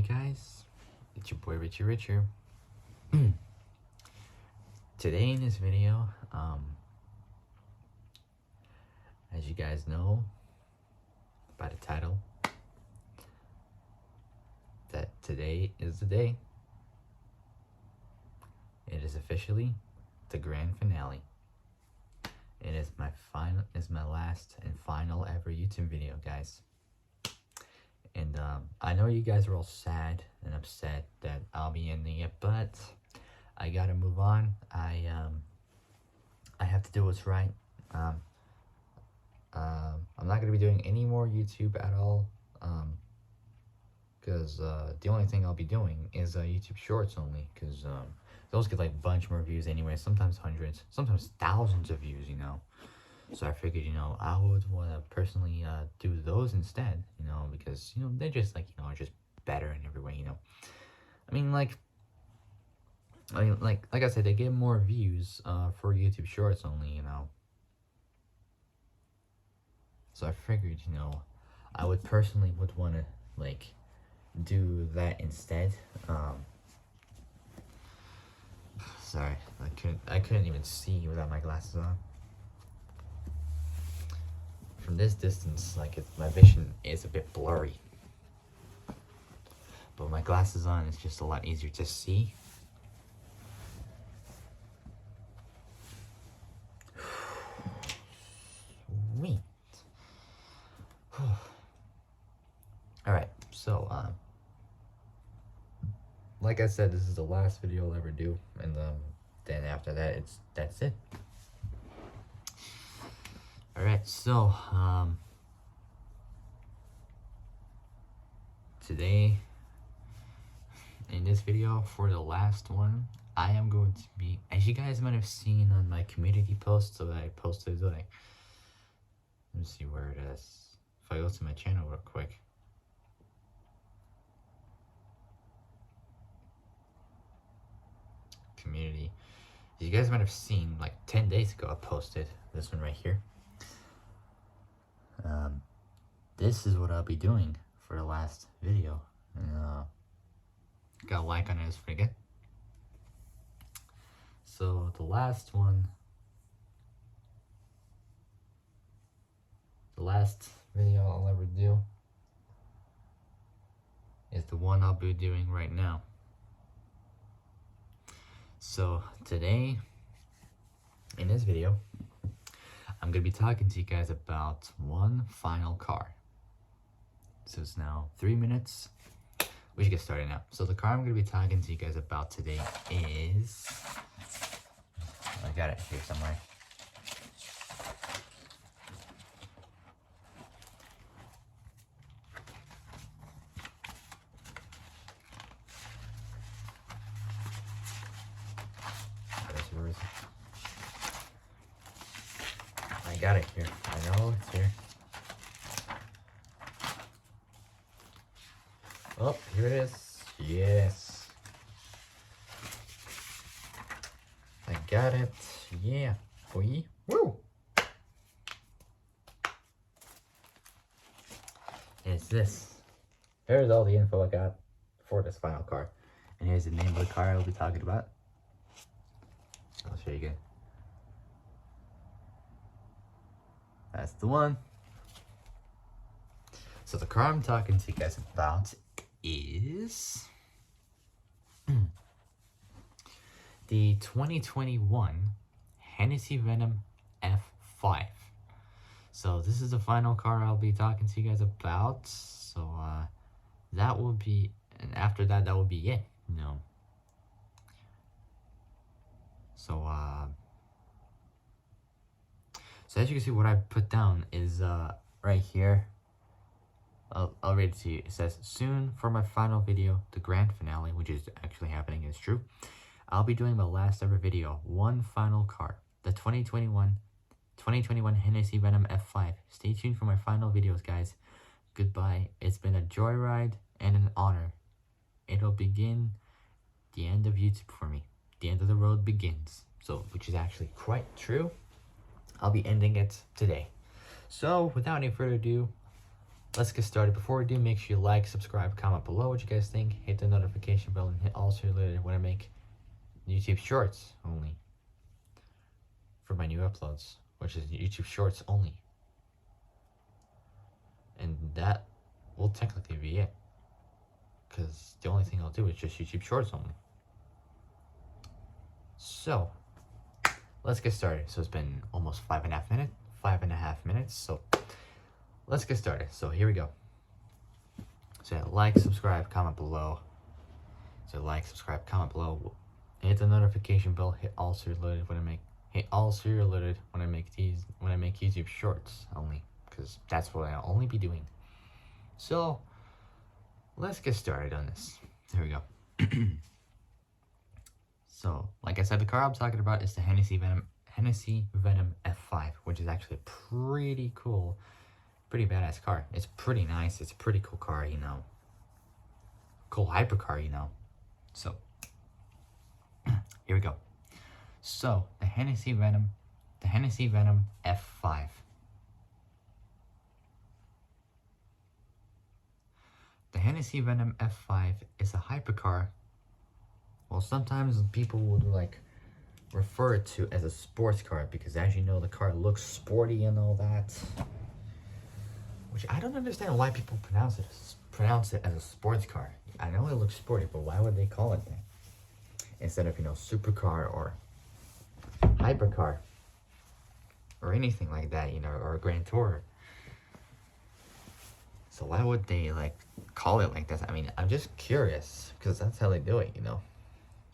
guys, it's your boy Richie Richer. Today in this video, as you guys know by the title, that today is the day. It is officially the grand finale. It is my last and final ever YouTube video, guys. And I know you guys are all sad and upset that I'll be ending it, but I gotta move on. I have to do what's right. I'm not gonna be doing any more YouTube at all, because the only thing I'll be doing is YouTube Shorts only, because those get like a bunch more views anyway, sometimes hundreds, sometimes thousands of views, you know. So I figured, I would want to personally do those instead, because, they're just like, just better in every way, like I said, they get more views for YouTube Shorts only, So I figured, I would personally want to, like, do that instead. Sorry, I couldn't even see without my glasses on. From this distance, my vision is a bit blurry. But with my glasses on, it's just a lot easier to see. Sweet. Alright, so, like I said, this is the last video I'll ever do, and then after that, that's it. Alright, so, today, in this video, for the last one, I am going to be, as you guys might have seen on my community post that I posted, let me see where it is. If I go to my channel real quick. Community. You guys might have seen, like 10 days ago, I posted this one right here. This is what I'll be doing for the last video. Got a like on it, it's pretty good. So the last one, the last video I'll ever do is the one I'll be doing right now. So today, in this video, I'm going to be talking to you guys about one final car. So it's now 3 minutes. We should get started now. So the car I'm going to be talking to you guys about today is... I got it here somewhere. Where is it? I got it here. I know it's here. Oh, here it is. Yes. I got it. Yeah. Boy. Woo! It's this. Here's all the info I got for this final car. And here's the name of the car I'll be talking about. I'll show you again. That's the one. So the car I'm talking to you guys about is the 2021 Hennessey Venom F5. So this is the final car I'll be talking to you guys about. So that will be, and after that, that will be it. So as you can see, what I put down is right here. I'll read it to you. It says, soon for my final video, the grand finale, which is actually happening, it's true. I'll be doing my last ever video, one final car, the 2021 Hennessey Venom F5. Stay tuned for my final videos, guys. Goodbye. It's been a joyride and an honor. It'll begin the end of YouTube for me. The end of the road begins. So, which is actually quite true. I'll be ending it today. So, without any further ado, let's get started. Before we do, make sure you like, subscribe, comment below what you guys think. Hit the notification bell and hit all so related when I make YouTube Shorts only for my new uploads, which is YouTube Shorts only. And that will technically be it, because the only thing I'll do is just YouTube Shorts only. So let's get started. So it's been almost 5.5 minutes. So let's get started. So here we go. So like, subscribe, comment below. So like, subscribe, comment below. Hit the notification bell. Hit all so alerted when I make. Hit all so alerted when I make these. When I make YouTube Shorts only, because that's what I'll only be doing. So let's get started on this. Here we go. So, like I said, the car I'm talking about is the Hennessey Venom F5, which is actually a pretty cool, pretty badass car. It's pretty nice. It's a pretty cool car, you know. Cool hypercar, you know. So, here we go. So, the Hennessey Venom F5. The Hennessey Venom F5 is a hypercar. Well, sometimes people would like refer it to as a sports car because, as you know, the car looks sporty and all that. Which I don't understand why people pronounce it as a sports car. I know it looks sporty, but why would they call it that instead of, you know, supercar or hypercar or anything like that, you know, or Grand Tourer? So why would they like call it like that? I mean, I'm just curious because that's how they do it, you know.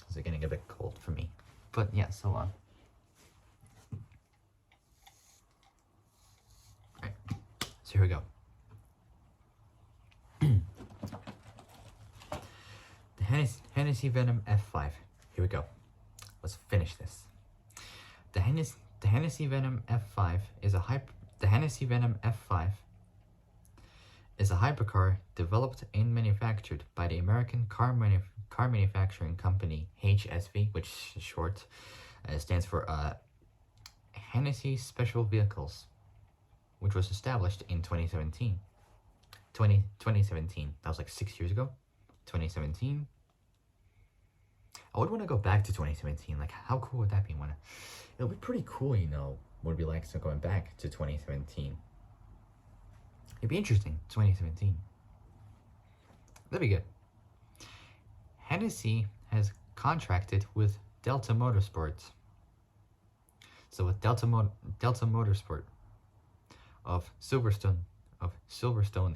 It's getting a bit cold for me, but yeah, so on. Alright, so here we go. The Hennessey Venom F5. Here we go. Let's finish this. The Hennessey Venom F5 is a hypercar developed and manufactured by the American car manufacturing company HSV, which is short, stands for Hennessey Special Vehicles, which was established in 2017. 2017. That was like 6 years ago. 2017. I would want to go back to 2017. Like, how cool would that be? It would be pretty cool, you know. Would be like so going back to 2017. It'd be interesting. 2017. That'd be good. Hennessey has contracted with Delta Motorsports. So with Delta Motorsport of Silverstone,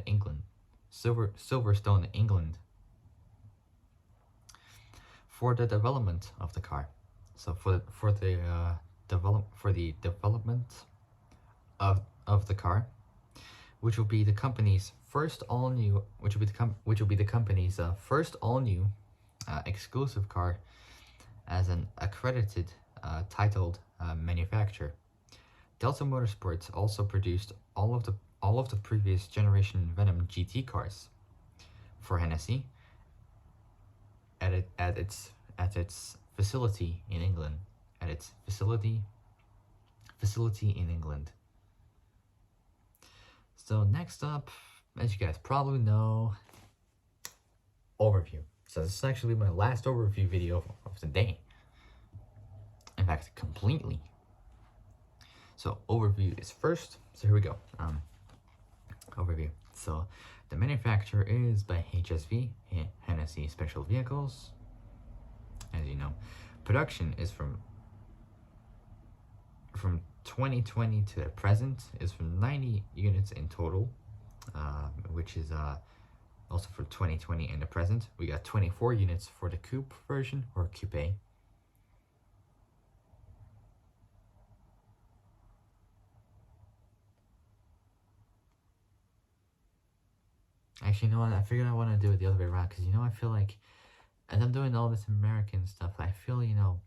England, for the development of the car. So for the development of the car, which will be the company's first all new exclusive car as an accredited titled manufacturer. Delta Motorsports also produced all of the previous generation Venom GT cars for Hennessey at its facility in England. So next up, as you guys probably know, overview. So this is actually my last overview video of the day. In fact, completely. So overview is first. So here we go. Overview. So the manufacturer is by HSV, Hennessey Special Vehicles. As you know, production is from 2020 to the present is from 90 units in total, which is also for 2020 and the present. We got 24 units for the coupe version, or coupe. Actually, you know what? I figured I want to do it the other way around because, you know, I feel like as I'm doing all this American stuff, I feel, you know,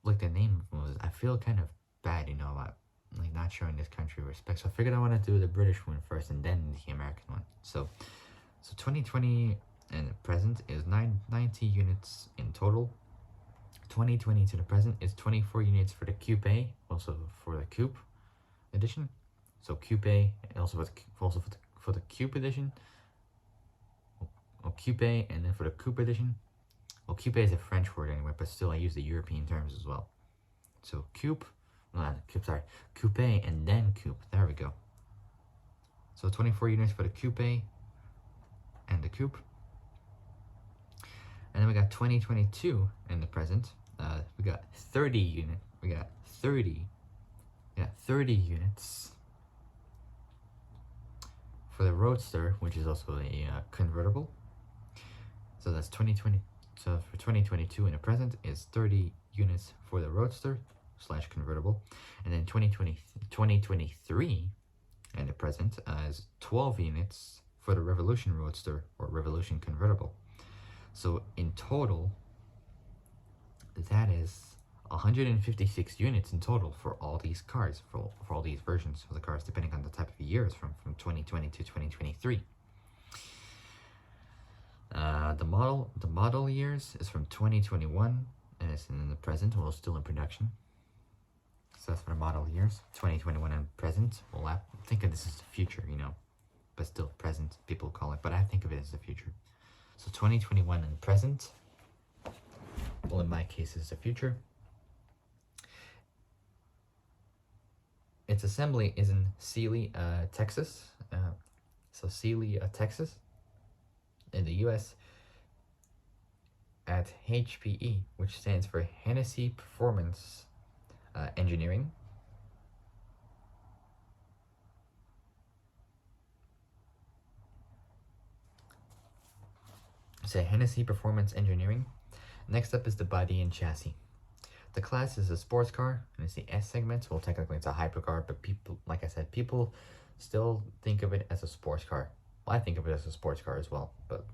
like the name was, I feel kind of bad, you know, like not showing this country respect. So I figured I want to do the British one first and then the American one. So 2020 and the present is 90 units in total. 2020 to the present is 24 units for the coupe, also for the coupe edition. So coupe, also Coupe edition, Coupe, and then for the Coupe edition, well, Coupe is a French word anyway, but still I use the European terms as well. So Coupe, sorry, Coupe and then Coupe. There we go. So 24 units for the Coupe and the Coupe. And then we got 2022 in the present. We got 30 units. We got 30 units for the Roadster, which is also a convertible. So that's 2020. So for 2022 in the present is 30 units for the Roadster / convertible, and then 2023 in the present is 12 units for the Revolution Roadster or Revolution convertible. So in total, that is 156 units in total for all these cars, for all these versions of the cars, depending on the type of years from 2020 to 2023. The model years is from 2021, and it's in the present, well, still in production. So that's for the model years, 2021 and present. Well, I think of this as the future, you know, but still present, people call it, but I think of it as the future. So 2021 and present, well, in my case, is the future. Its assembly is in Sealy, Texas. So Sealy, Texas, in the US, at HPE, which stands for Hennessey Performance Engineering. So Hennessey Performance Engineering. Next up is the body and chassis. The class is a sports car, and it's the S segment. Well, technically it's a hypercar, but people, like I said, people still think of it as a sports car. Well, I think of it as a sports car as well, but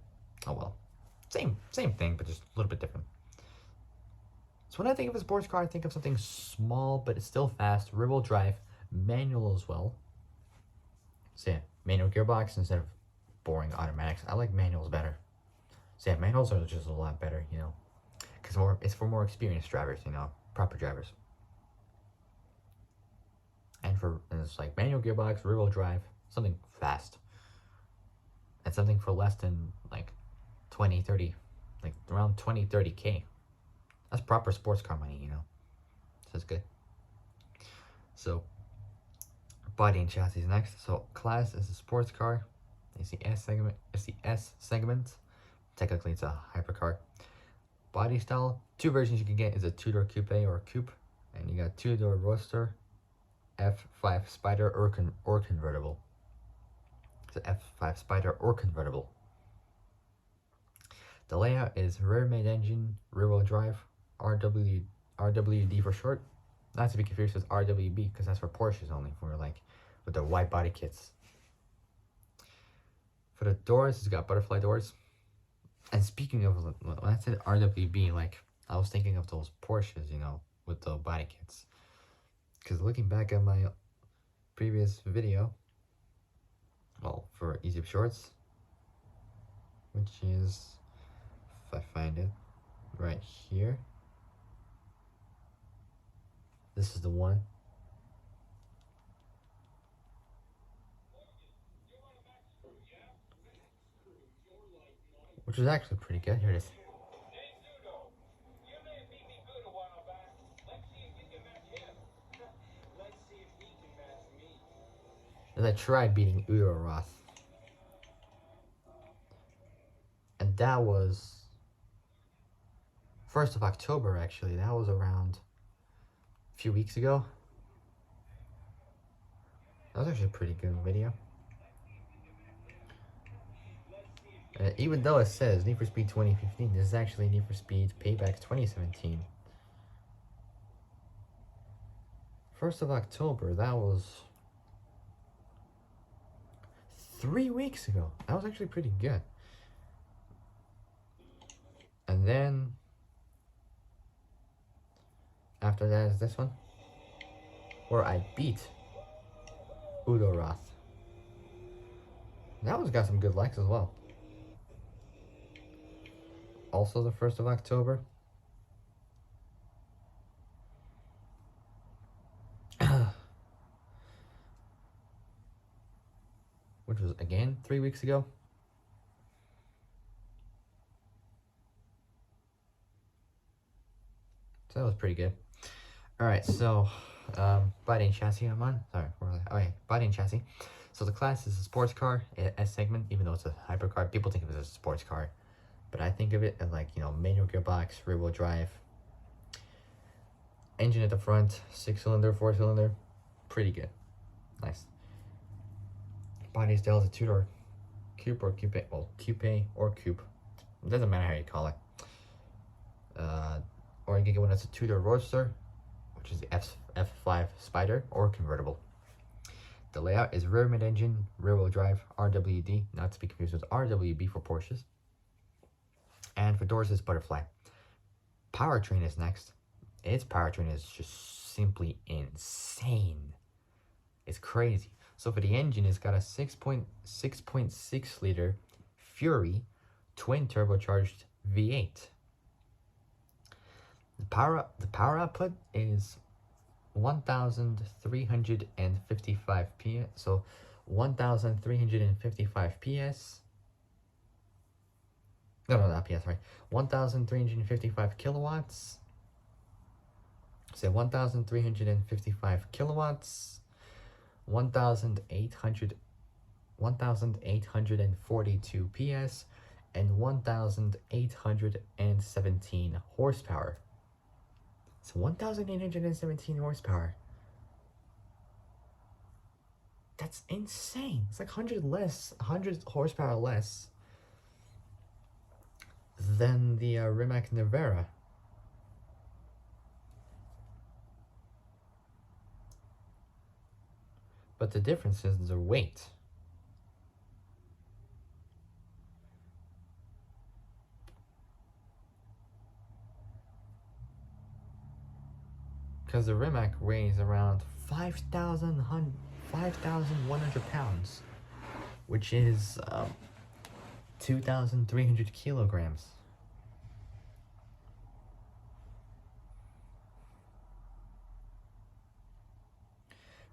oh well. Same thing, but just a little bit different. So when I think of a sports car, I think of something small, but it's still fast, rear-wheel drive, manual as well. So yeah, manual gearbox instead of boring automatics. I like manuals better. So yeah, manuals are just a lot better, you know, because it's for more experienced drivers, you know, proper drivers. And it's like manual gearbox, rear-wheel drive, something fast. And something for less than like 20, 30, like around 20, 30K. That's proper sports car money, you know. So that's good. So body and chassis is next. So class is a sports car. It's the S segment. It's the S segment. Technically, it's a hypercar. Body style, two versions you can get is a two-door coupe or coupe, and you got two-door Roadster, F5 Spider or convertible. It's an F5 Spider or convertible. The layout is rear-made engine, rear-wheel drive, RWD for short. Not to be confused with RWB, because that's for Porsches only, for like with the wide body kits. For the doors, it's got butterfly doors. And speaking of, when I said RWB, like, I was thinking of those Porsches, you know, with the body kits. Because looking back at my previous video, well, for Easy Shorts, which is, if I find it, right here. This is the one. Which is actually pretty good. Here it is. As I tried beating Udo Roth. And that was 1st of October, actually. That was around a few weeks ago. That was actually a pretty good video. Even though it says Need for Speed 2015, this is actually Need for Speed Payback 2017. 1st of October, that was 3 weeks ago. That was actually pretty good. And then after that is this one, where I beat Udo Roth. That one's got some good likes as well. Also the 1st of October. which was again 3 weeks ago. So that was pretty good. Alright, so body and chassis I'm on. Sorry, okay, body and chassis. So the class is a sports car, S segment, even though it's a hypercar. People think of it as a sports car, but I think of it as like, you know, manual gearbox, rear wheel drive, engine at the front, 6-cylinder, 4-cylinder, pretty good, nice. Body style is a two-door coupe or coupe, well, coupe or coupe, it doesn't matter how you call it. Or you can get one that's a two-door roadster, which is the F5 Spider, or convertible. The layout is rear mid-engine, rear-wheel drive, RWD, not to be confused with RWB for Porsches. And for doors is butterfly. Powertrain is next. Its powertrain is just simply insane. It's crazy. So for the engine, it's got a 6.6 liter Fury twin turbocharged V8. The power output is 1,355 PS. So 1,355 PS. No, not PS, right? 1,355 kilowatts. Say 1,355 kilowatts. 1,842 PS and 1,817 horsepower. So 1,817 horsepower. That's insane. It's like 100 horsepower less than the Rimac Nevera. But the difference is the weight. Because the Rimac weighs around 5,100 pounds, which is 2,300 kilograms.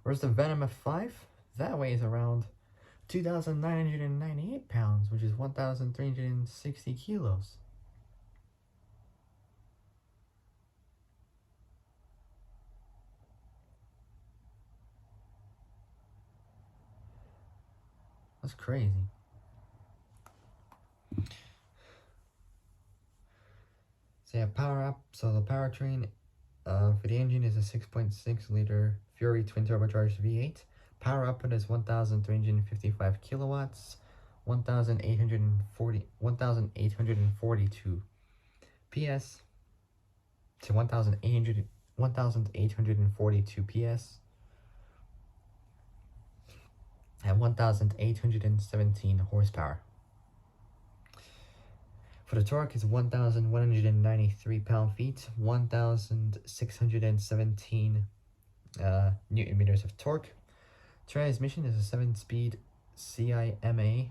Whereas the Venom F5, that weighs around 2,998 pounds, which is 1,360 kilos. That's crazy. So yeah, power up. So the powertrain for the engine is a 6.6 liter Fury twin turbocharged V8. Power output is 1,355 kilowatts, 1,842 PS to 1,842 PS and 1,817 horsepower. For the torque is 1,193 pound-feet, 1,617 Newton meters of torque. Transmission is a 7-speed CIMA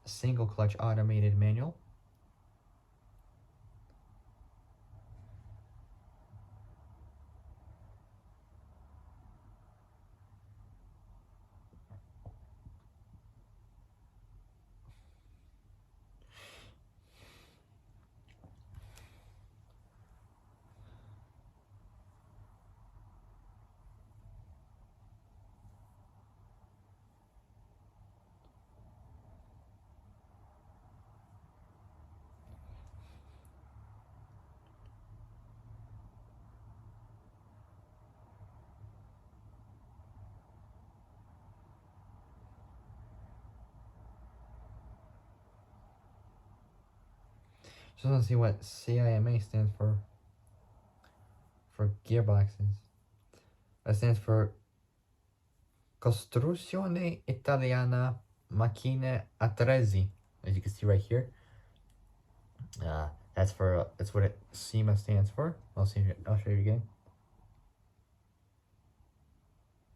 single clutch automated manual. Just want to see what CIMA stands for gearboxes. That stands for Costruzione Italiana Macchine Attrezzi. As you can see right here. That's what CIMA stands for. I'll show you again.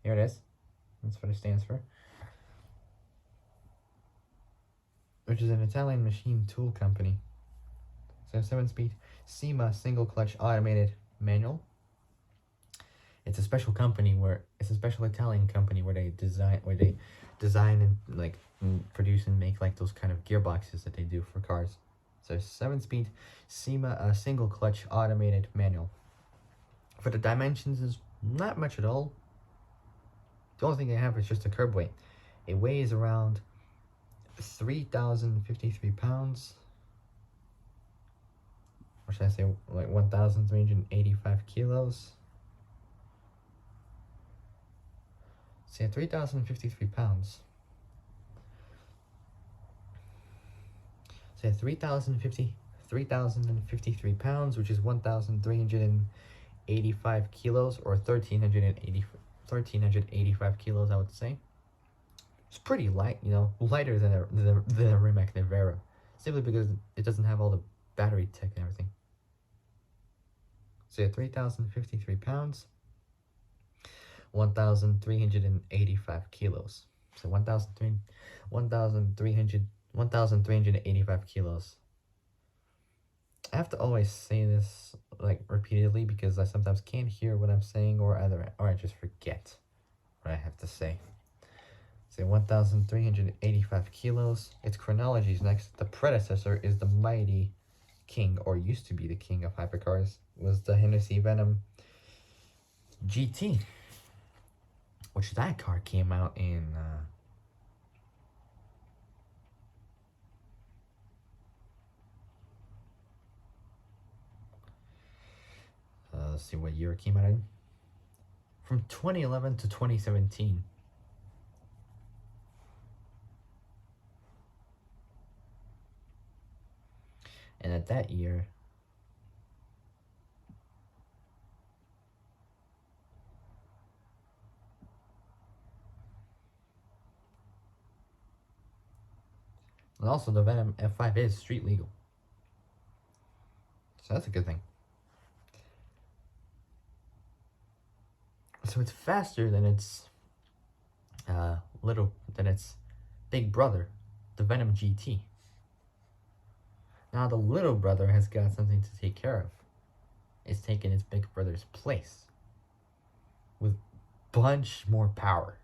Here it is. That's what it stands for. Which is an Italian machine tool company. So 7-speed CIMA single clutch automated manual. It's a special company where it's a special Italian company where they design and like produce and make like those kind of gearboxes that they do for cars. So 7-speed SEMA single clutch automated manual. For the dimensions is not much at all. The only thing I have is just a curb weight. It weighs around 3,053 pounds. Or should I say like 1,385 kilos? So yeah, 3,053 pounds. So yeah, 3,053 pounds, which is 1,385 kilos, or 1,385 kilos, I would say. It's pretty light, you know, lighter than a Rimac Nevera, simply because it doesn't have all the battery tech and everything. So yeah, 3,053 pounds, 1,385 kilos. So 1,385 kilos. I have to always say this like repeatedly because I sometimes can't hear what I'm saying, or I just forget what I have to say. So 1,385 kilos. Its chronology is next. The predecessor is the mighty king, or used to be the king of hypercars, was the Hennessey Venom GT, which that car came out in let's see what year it came out in. From 2011 to 2017. And at that year, and also the Venom F5 is street legal. So that's a good thing. So it's faster than its big brother, the Venom GT. Now the little brother has got something to take care of. It's taken its big brother's place with bunch more power.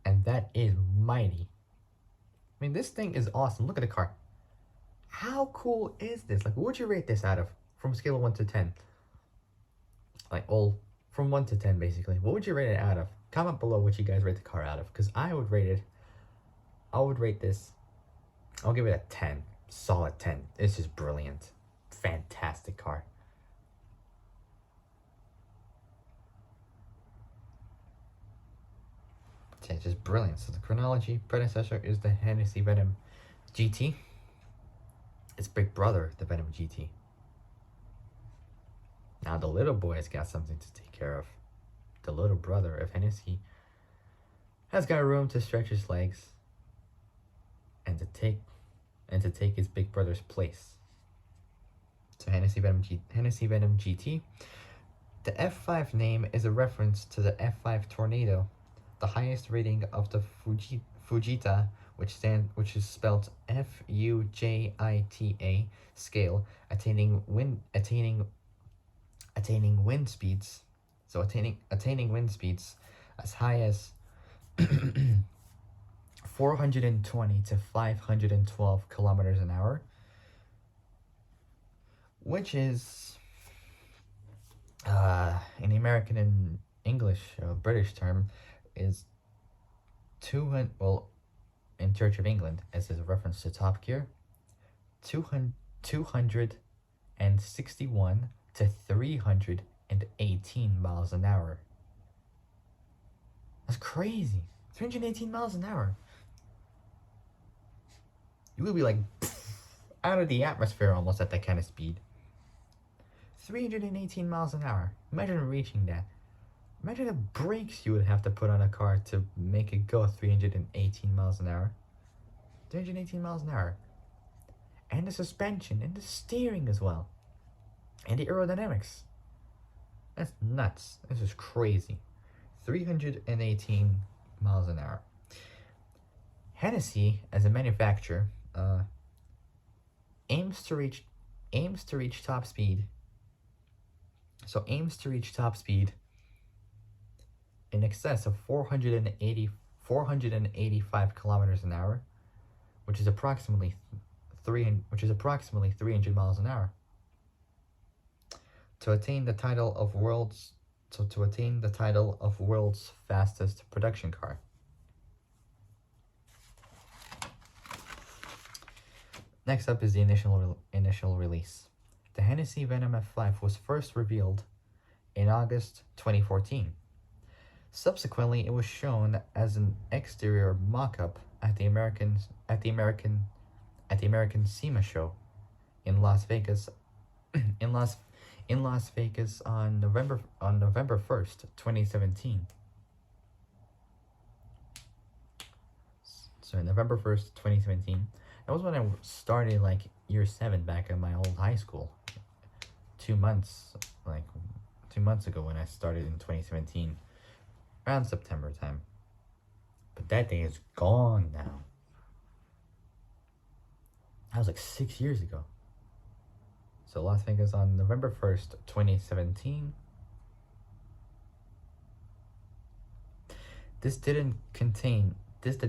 And that is mighty. I mean, this thing is awesome. Look at the car. How cool is this? Like, what would you rate this out of? From a scale of 1 to 10. Like, all from 1 to 10, basically. What would you rate it out of? Comment below what you guys rate the car out of. Because I would rate this, I'll give it a 10. Solid 10. It's just brilliant. Fantastic car. It's just brilliant. So the chronology predecessor is the Hennessey Venom GT. Its big brother, the Venom GT. Now the little boy has got something to take care of. The little brother of Hennessey has got room to stretch his legs and to take his big brother's place. So Hennessey Venom GT. The F5 name is a reference to the F5 Tornado, the highest rating of the Fujita, which is spelled Fujita scale, attaining wind speeds. So attaining wind speeds as high as 420 to 512 kilometers an hour, which is in American and English, British term, is 200. Well, in Church of England, as is a reference to Top Gear, 261 to 318 miles an hour. That's crazy. 318 miles an hour. You will be like out of the atmosphere almost at that kind of speed. 318 miles an hour. Imagine reaching that. Imagine the brakes you would have to put on a car to make it go 318 miles an hour. 318 miles an hour. And the suspension, and the steering as well. And the aerodynamics. That's nuts. This is crazy. 318 miles an hour. Hennessey, as a manufacturer, aims to reach top speed So aims to reach top speed in excess of 485 kilometers an hour, which is approximately 300 miles an hour, to attain the title of world's fastest production car. Next up is the initial release. The Hennessey Venom F5 was first revealed in August 2014. Subsequently, it was shown as an exterior mock-up at the American SEMA show in Las Vegas in Las Vegas on November 1st, 2017. So November 1st, 2017. That was when I started like year 7 back in my old high school. 2 months ago when I started in 2017, around September time. But that day is gone now. That was like 6 years ago. So Las Vegas on November 1st, 2017. This did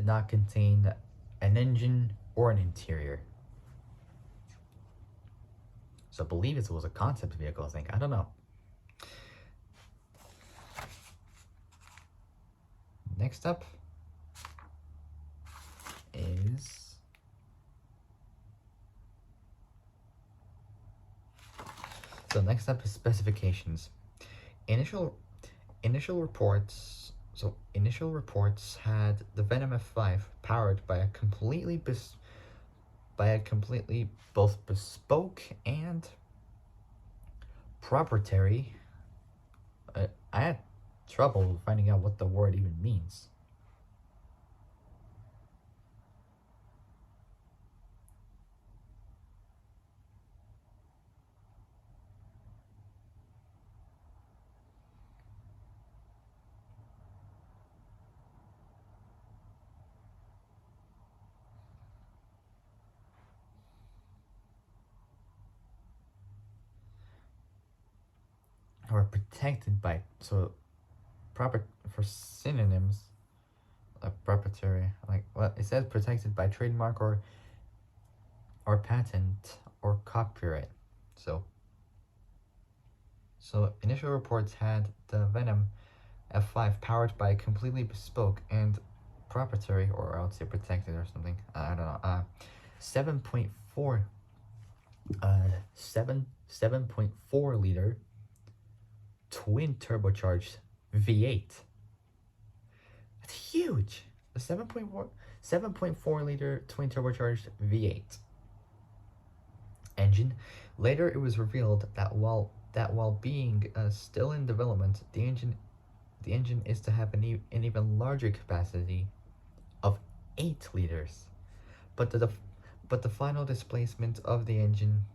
not contain an engine or an interior. So I believe it was a concept vehicle, I think. I don't know. Next up is specifications. Initial reports had the Venom F5 powered by a completely both bespoke and proprietary. I had trouble finding out what the word even means. Or protected by, so proper for synonyms like proprietary, like, well, it says protected by trademark or patent or copyright. So initial reports had the Venom F5 powered by completely bespoke and proprietary, or I would say protected or something, I don't know, 7.4 liter twin turbocharged V8. That's huge. The 7.4 liter twin turbocharged V8 engine. Later, it was revealed that while being still in development, the engine is to have an even larger capacity of 8 liters. But the final displacement of the engine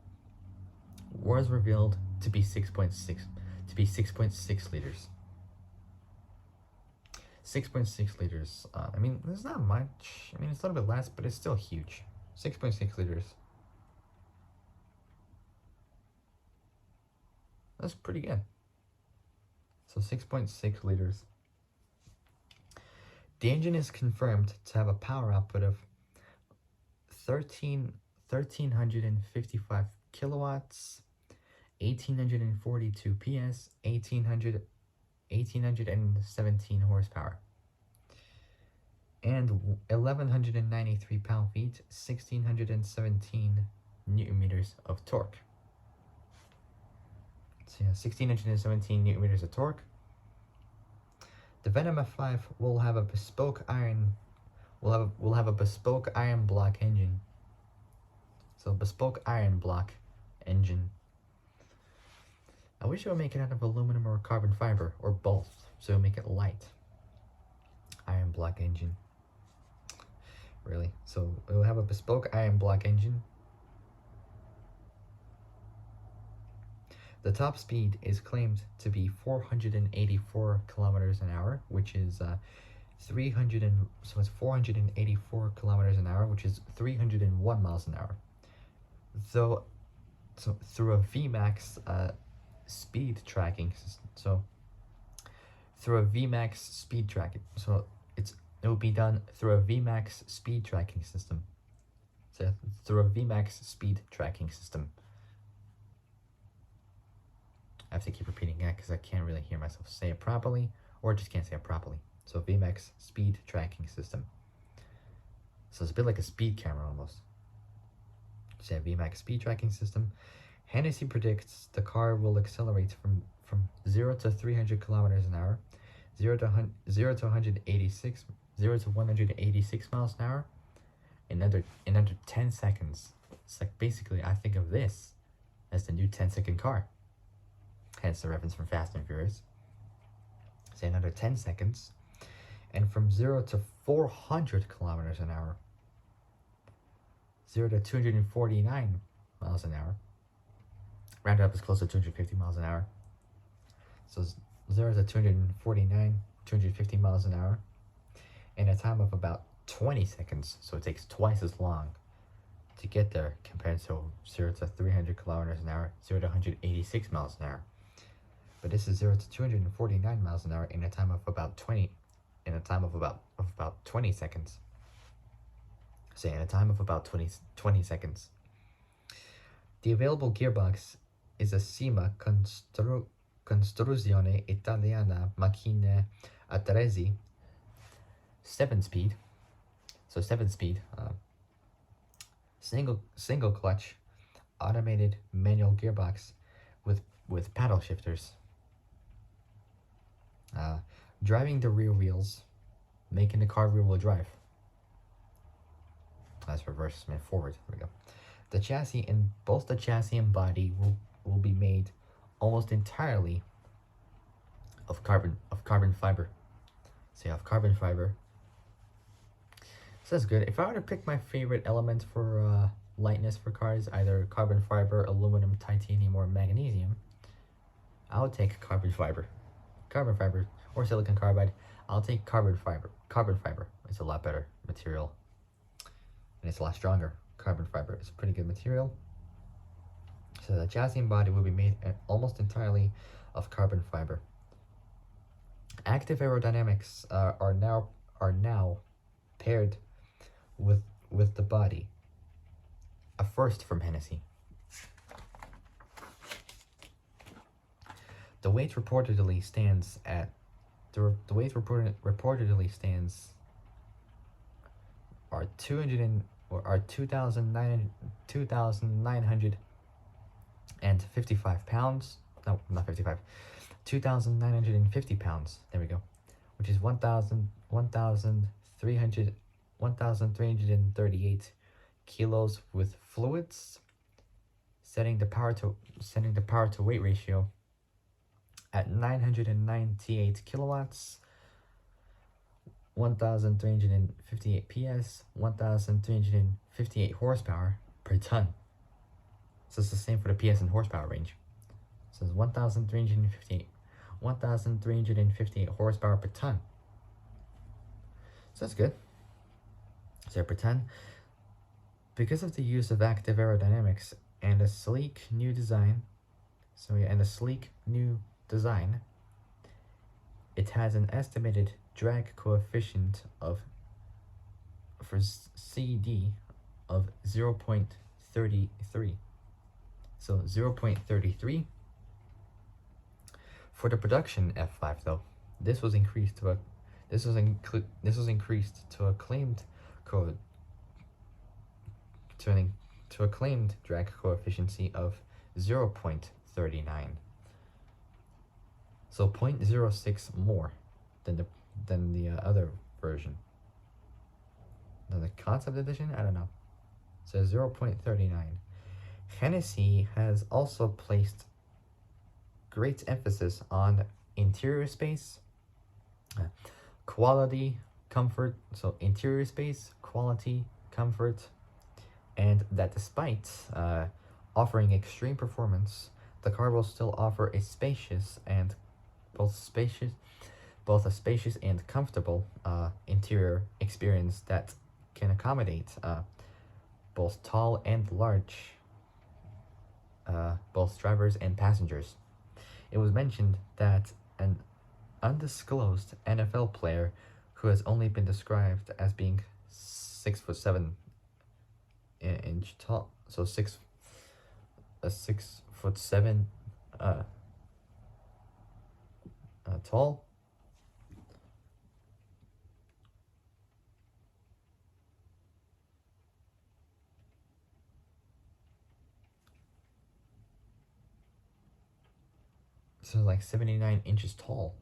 was revealed to be 6.6 liters. 6.6 liters. I mean, there's not much. I mean, it's a little bit less, but it's still huge. 6.6 liters. That's pretty good. So 6.6 liters. The engine is confirmed to have a power output of 1,355 kilowatts, 1,842 PS, 1,817 horsepower, and 1,193 pound-feet, 1,617 newton meters of torque. So yeah, 1,617 newton meters of torque. The Venom F5 will have a bespoke iron block engine. So bespoke iron block engine. I wish it would make it out of aluminum or carbon fiber, or both, so it would make it light. Iron block engine. Really? So it will have a bespoke iron block engine. The top speed is claimed to be 484 kilometers an hour, which is 484 kilometers an hour, which is 301 miles an hour. So through a VMAX speed tracking system. So through a Vmax speed tracking. So it will be done through a Vmax speed tracking system. So through a Vmax speed tracking system. I have to keep repeating that because I can't really hear myself say it properly, or just can't say it properly. So Vmax speed tracking system. So it's a bit like a speed camera almost. So Vmax speed tracking system. Hennessey predicts the car will accelerate from 0 to 300 kilometers an hour, 0 to 186 miles an hour in under 10 seconds. It's like basically I think of this as the new 10-second car. Hence the reference from Fast and Furious. Say in under 10 seconds. And from 0 to 400 kilometers an hour, 0 to 249 miles an hour. Rounded up as close to 250 miles an hour. So 0 to 250 miles an hour in a time of about 20 seconds. So it takes twice as long to get there compared to 0 to 300 kilometers an hour, 0 to 186 miles an hour. But this is 0 to 249 miles an hour in a time of about 20 seconds. Say in a time of about 20 seconds. The available gearbox is a SEMA Costruzione Italiana Macchine Attrezzi 7-speed. So 7-speed, single clutch, automated manual gearbox with paddle shifters. Driving the rear wheels, making the car rear-wheel drive. That's reverse and forward. There we go. The chassis and both the chassis and body will be made almost entirely of carbon fiber. So you have carbon fiber. So that's good. If I were to pick my favorite element for lightness for cars, either carbon fiber, aluminum, titanium, or magnesium, I would take carbon fiber. Carbon fiber or silicon carbide. I'll take carbon fiber. Carbon fiber. It's a lot better material. And it's a lot stronger. Carbon fiber is a pretty good material. So the chassis and body will be made almost entirely of carbon fiber. Active aerodynamics are now paired with the body. A first from Hennessey. The weight reportedly stands at are 2,955 pounds. No, not 55. 2,950 pounds. There we go. Which is 1,338 kilos with fluids, setting the power to weight ratio at 998 kilowatts, 1,358 PS, 1,358 horsepower per ton. So it's the same for the PS and horsepower range. So it's 1,358 horsepower per ton. So that's good. So per ton. Because of the use of active aerodynamics and a sleek new design, it has an estimated drag coefficient for CD of 0.33. So 0.33. For the production F5 though, this was increased to a claimed drag coefficient of 0.39. So 0.06 more than the other version. Now the concept edition, I don't know. So 0.39. Hennessey has also placed great emphasis on interior space, quality, comfort. So interior space, quality, comfort, and that despite offering extreme performance, the car will still offer a spacious and comfortable interior experience that can accommodate both tall and large, both drivers and passengers. it was mentioned that an undisclosed NFL player who has only been described as being 6'7" tall, so 6'7" tall. So like 79 inches tall.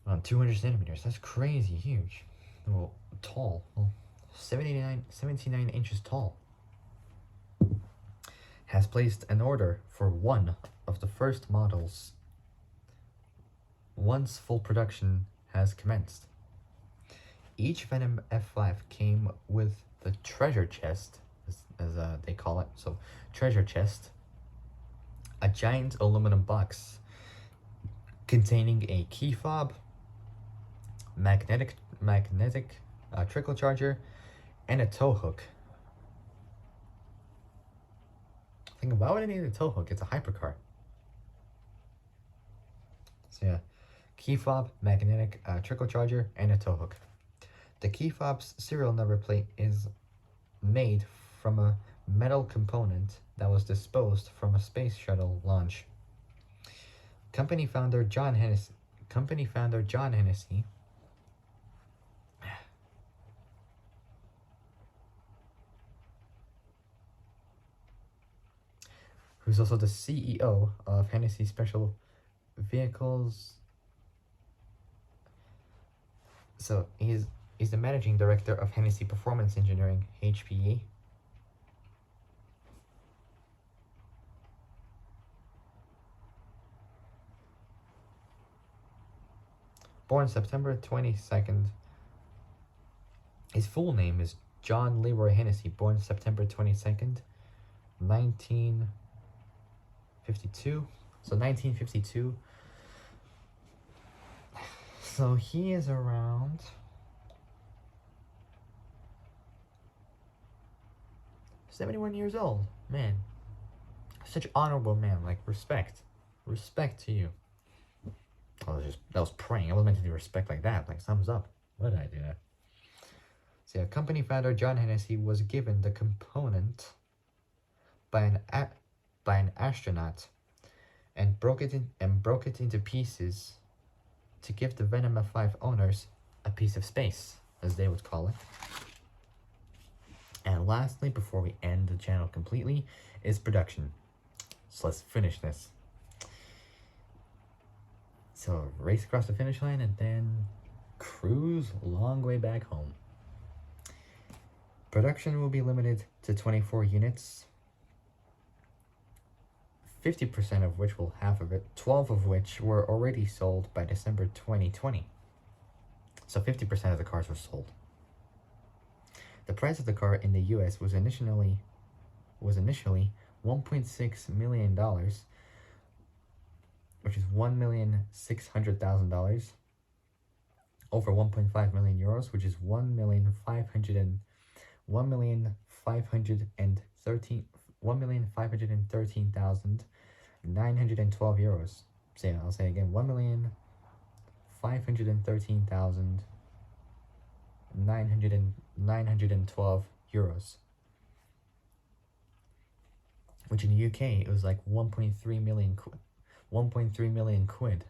On 200 centimeters. That's crazy huge. Well, tall. Well, 79 inches tall. Has placed an order for one of the first models once full production has commenced. Each Venom F5 came with the treasure chest, as they call it. So, treasure chest, a giant aluminum box containing a key fob, magnetic trickle charger, and a tow hook. Think, why would I need a tow hook? It's a hypercar. So yeah, key fob, magnetic trickle charger, and a tow hook. The key fob's serial number plate is made from a metal component that was disposed from a space shuttle launch. Company founder John Hennessey, who's also the CEO of Hennessey Special Vehicles. So he's the managing director of Hennessey Performance Engineering, HPE. Born September 22nd. His full name is John Leroy Hennessey, born September 22nd, 1952. So 1952. So he is around 71 years old. Man, such an honorable man. Like, respect to you. That was praying. I wasn't meant to do respect like that. Like, thumbs up. What did I do that? So yeah, company founder John Hennessey was given the component by an astronaut and broke it into pieces to give the Venom F5 owners a piece of space, as they would call it. And lastly, before we end the channel completely, is production. So let's finish this. So race across the finish line and then cruise a long way back home. Production will be limited to 24 units, 50% of which will half of it, 12 of which were already sold by December 2020. So 50% of the cars were sold. The price of the car in the US was initially $1.6 million, which is $1,600,000, over 1.5 million euros, which is 1,513,912 euros. So yeah, I'll say again, 1,513,912 euros. Which in the UK it was like 1.3 million quid,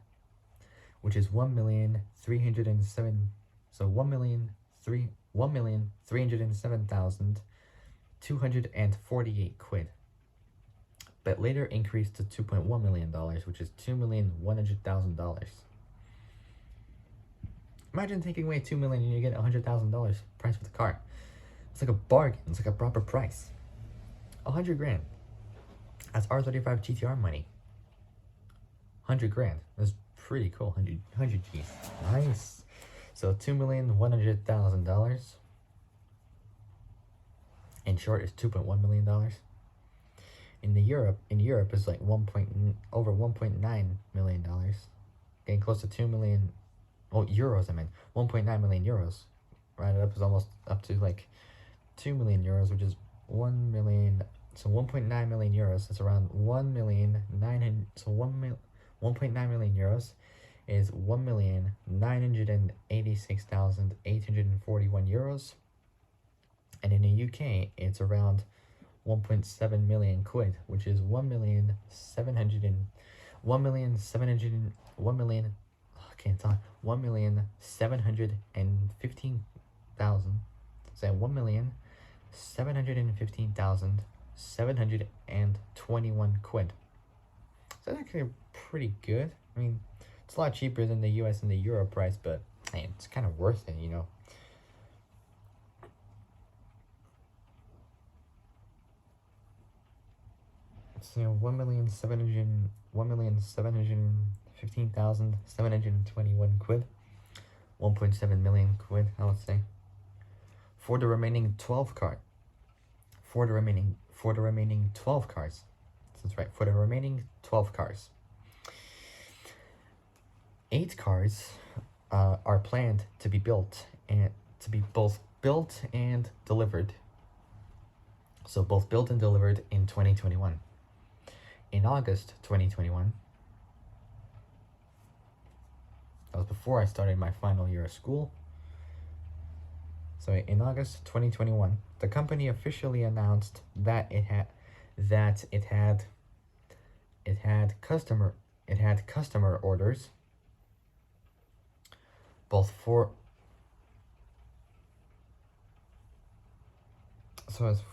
which is 1,307. So 1,307,248 quid. But later increased to $2.1 million, which is $2,100,000. Imagine taking away $2 million and you get $100,000 price for the car. It's like a bargain. It's like a proper price. 100 grand. That's R35 GTR money. 100 grand. That's pretty cool. 100 G's. Nice. So $2,100,000. In short, it's $2.1 million. In Europe, it's like over $1.9 million. Getting close to 2 million. Oh, euros. I meant 1.9 million euros. Rounded up is almost up to like 2 million euros, which is So 1.9 million euros is around 1,900,000. So 1.9 million euros is 1,986,841 euros. And in the UK, it's around 1.7 million quid, which is 1,715,000. Say 1,715,721 quid. So that's actually pretty good. I mean, it's a lot cheaper than the US and the Euro price, but hey, it's kind of worth it, you know. So 1,715,721 quid, 1.7 million quid, I would say, for the remaining 12 card. For the remaining 12 cars. That's right. For the remaining 12 cars. 8 cars are planned to be built and to be both built and delivered. So both built and delivered in 2021. In August 2021, that was before I started my final year of school. So in August 2021, the company officially announced that it had customer orders both for sold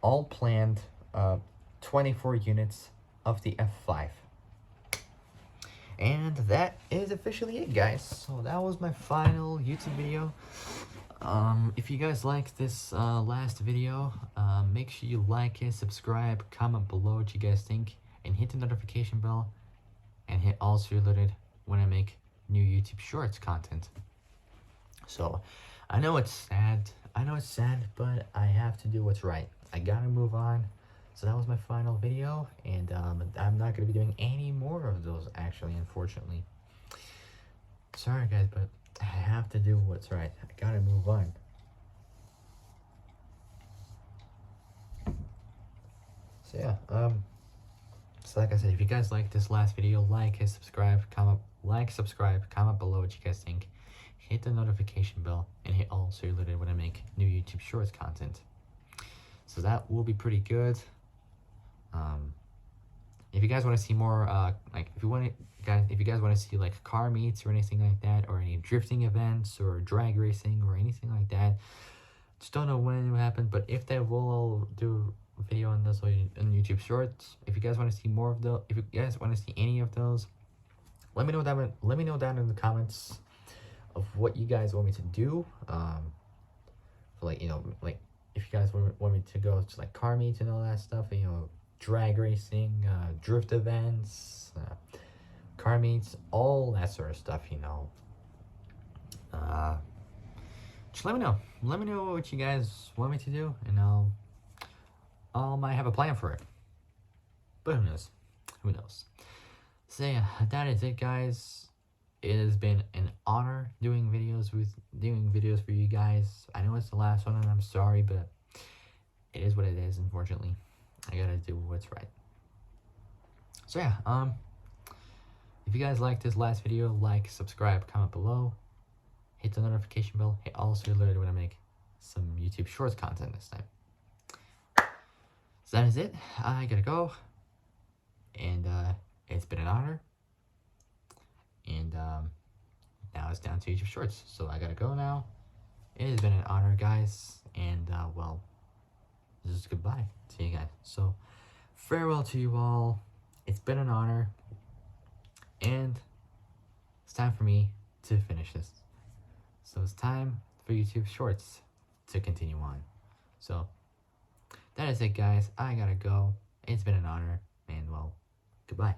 all planned 24 units of the F5. And that is officially it, guys. So that was my final YouTube video. If you guys like this last video, make sure you like it, subscribe, comment below what you guys think, and hit the notification bell, and hit all so you're alerted when I make new YouTube Shorts content. So I know it's sad, but I have to do what's right. I gotta move on. So that was my final video, and I'm not going to be doing any more of those, actually, unfortunately. Sorry, guys, but I have to do what's right. I gotta move on. So yeah, so like I said, if you guys like this last video, like, subscribe, comment below what you guys think. Hit the notification bell, and hit all so you're alerted when I make new YouTube Shorts content. So that will be pretty good. If you guys want to see more, if you guys want to see like car meets or anything like that, or any drifting events or drag racing or anything like that, just don't know when it will happen. But if they will, I'll do a video on those on YouTube Shorts. If you guys want to see more of those, if you guys want to see any of those, let me know down in the comments of what you guys want me to do. Like, you know, like if you guys want me to go to like car meets and all that stuff, you know, drag racing, drift events, car meets, all that sort of stuff, you know. Just let me know what you guys want me to do, and I might have a plan for it, but who knows. So yeah, that is it, guys. It has been an honor doing videos for you guys. I know it's the last one, and I'm sorry, but it is what it is, unfortunately. I gotta do what's right. So yeah, if you guys like this last video, like, subscribe, comment below, hit the notification bell, hit all so you're alerted when I make some YouTube Shorts content this time. So that is it. I gotta go, and it's been an honor, and now it's down to YouTube Shorts, so I gotta go now. It has been an honor, guys, and well, this is goodbye to you guys. So farewell to you all. It's been an honor, and it's time for me to finish this. So it's time for YouTube Shorts to continue on. So that is it, guys. I gotta go. It's been an honor, and well, goodbye.